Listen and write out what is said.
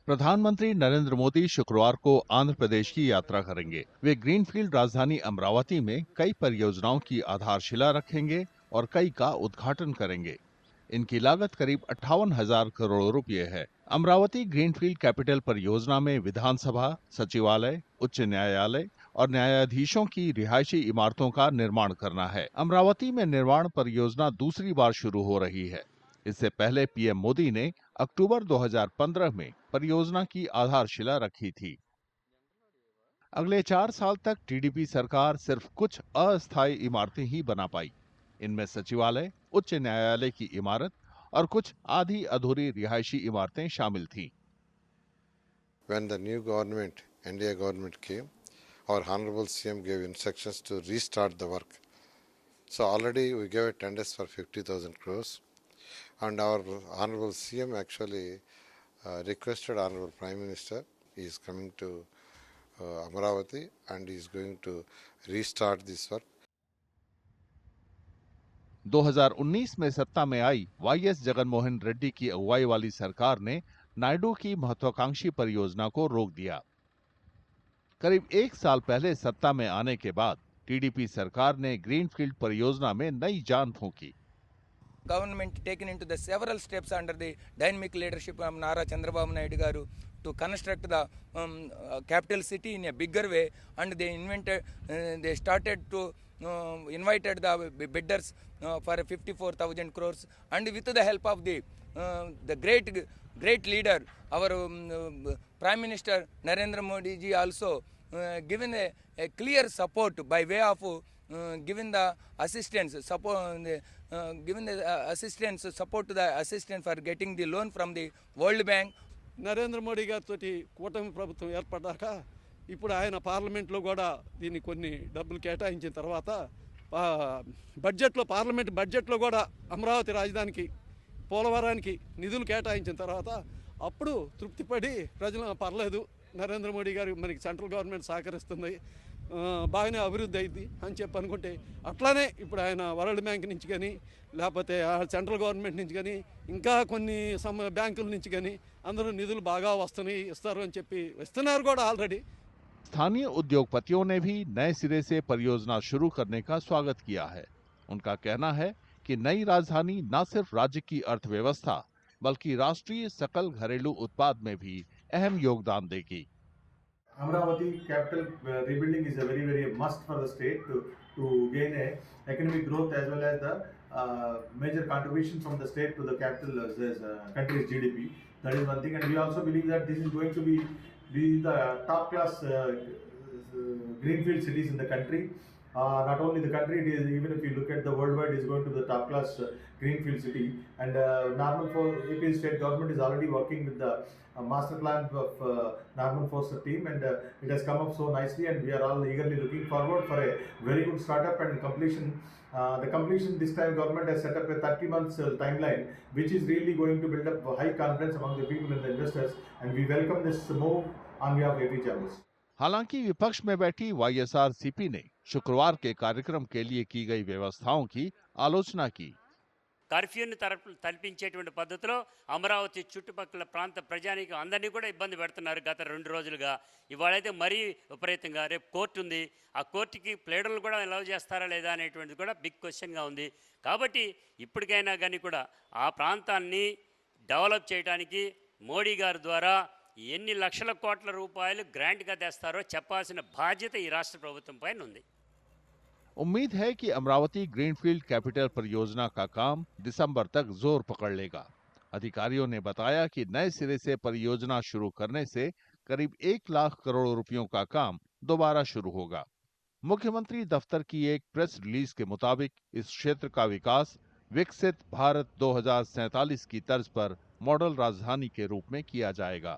प्रधानमंत्री नरेंद्र मोदी शुक्रवार को आंध्र प्रदेश की यात्रा करेंगे। वे ग्रीनफील्ड राजधानी अमरावती में कई परियोजनाओं की आधारशिला रखेंगे और कई का उद्घाटन करेंगे। इनकी लागत करीब 58,000 करोड़ रुपए है। अमरावती ग्रीनफील्ड कैपिटल परियोजना में विधानसभा, सचिवालय, उच्च न्यायालय और न्यायाधीशों की रिहायशी इमारतों का निर्माण करना है। अमरावती में निर्माण परियोजना दूसरी बार शुरू हो रही है। इससे पहले पीएम मोदी ने अक्टूबर 2015 में परियोजना की आधारशिला रखी थी। अगले 4 साल तक टीडीपी सरकार सिर्फ कुछ अस्थायी इमारतें ही बना पाई। इनमें सचिवालय, उच्च न्यायालय की इमारत और कुछ आधी अधूरी रिहायशी इमारतें शामिल थीं। When the new government, NDA government came, our Honorable CM gave instructions to restart the work. So already we gave tenders for 50,000 crores, and our Honorable CM actually requested Honorable Prime Minister. He is coming to Amaravati and he is going to restart this work. 2019 में सत्ता में आई YS Jaganmohan Reddy की अगुवाई वाली सरकार ने नायडू की महत्वाकांक्षी परियोजना को रोक दिया। करीब 1 साल पहले सत्ता में आने के बाद टीडीपी सरकार ने ग्रीनफील्ड परियोजना में नई जान फूंकी। Government taken into the several steps under the dynamic leadership of Nara Chandrababu Naidu garu to construct the capital city in a bigger way, and they started to invited the bidders for 54,000 crores, and with the help of the great leader, our Prime Minister Narendra Modi ji also given a clear support by way of given the assistance support, given the assistance support to the assistant for getting the loan from the World Bank. Narendra Modi గారితో కూటమి ప్రభుత్వం ఏర్పడ్డాక ఇప్పుడు ఆయన పార్లమెంట్లో కూడా దీన్ని కొన్ని డబ్బులు కేటాయించిన తర్వాత పార్లమెంట్ బడ్జెట్లో కూడా అమరావతి రాజధానికి పోలవరానికి నిధులు కేటాయించిన తర్వాత అప్పుడు తృప్తిపడి ప్రజలు పర్లేదు నరేంద్ర మోడీ గారు మనకి సెంట్రల్ గవర్నమెంట్ సహకరిస్తుంది, బాగానే అభివృద్ధి అయింది అని చెప్పి అనుకుంటే, అట్లానే ఇప్పుడు ఆయన వరల్డ్ బ్యాంక్ నుంచి కానీ లేకపోతే సెంట్రల్ గవర్నమెంట్ నుంచి కానీ ఇంకా కొన్ని బ్యాంకుల నుంచి కానీ అందరూ నిధులు బాగా వస్తున్నాయి, ఇస్తారు అని చెప్పి ఇస్తున్నారు కూడా ఆల్రెడీ। स्थानीय उद्योगपतियों ने भी नए सिरे से परियोजना शुरू करने का स्वागत किया है। उनका कहना है कि नई राजधानी न सिर्फ राज्य की अर्थव्यवस्था बल्कि राष्ट्रीय सकल घरेलू उत्पाद में भी अहम योगदान देगी। Amravati capital rebuilding is a very must for the state to gain a economic growth as well as the major contribution from the state to the capital country's GDP. That is one thing, and we also believe that this is going to be the top class greenfield cities in the country. Not only the country, it is, even if you look at the worldwide, is going to the top class greenfield city. And Normal for AP state government is already working with the master plan of Normal Force team, and it has come up so nicely, and we are all eagerly looking forward for a very good startup and completion. The completion this time government has set up a 30 months timeline, which is really going to build up high confidence among the people and the investors, and we welcome this move on behalf of AP Chambers. हालांकि विपक्ष में बैठी YSRCP ने शुक्रवार के कार्यक्रम के लिए की गई व्यवस्थाओं की आलोचना की। కర్ఫ్యూని తలపించేటువంటి పద్ధతిలో అమరావతి చుట్టుపక్కల ప్రాంత ప్రజానికి అందరినీ కూడా ఇబ్బంది పెడుతున్నారు గత 2 రోజులుగా। ఇవాళైతే మరీ విపరీతంగా, రేపు కోర్టు ఉంది, ఆ కోర్టుకి ప్లేడర్లు కూడా అలౌ చేస్తారా లేదా అనేటువంటిది కూడా బిగ్ క్వశ్చన్గా ఉంది। కాబట్టి ఇప్పటికైనా కానీ కూడా ఆ ప్రాంతాన్ని డెవలప్ చేయడానికి మోడీ గారి ద్వారా ఎన్ని లక్షల కోట్ల రూపాయలు గ్రాంట్గా తెస్తారో చెప్పాల్సిన బాధ్యత ఈ రాష్ట్ర ప్రభుత్వం పైన ఉంది। उम्मीद है कि अमरावती ग्रीनफील्ड कैपिटल परियोजना का काम दिसंबर तक जोर पकड़ लेगा। अधिकारियों ने बताया कि नए सिरे से परियोजना शुरू करने से करीब 1 लाख करोड़ रुपयों का काम दोबारा शुरू होगा। मुख्यमंत्री दफ्तर की एक प्रेस रिलीज के मुताबिक इस क्षेत्र का विकास विकसित भारत 2047 की तर्ज पर मॉडल राजधानी के रूप में किया जाएगा।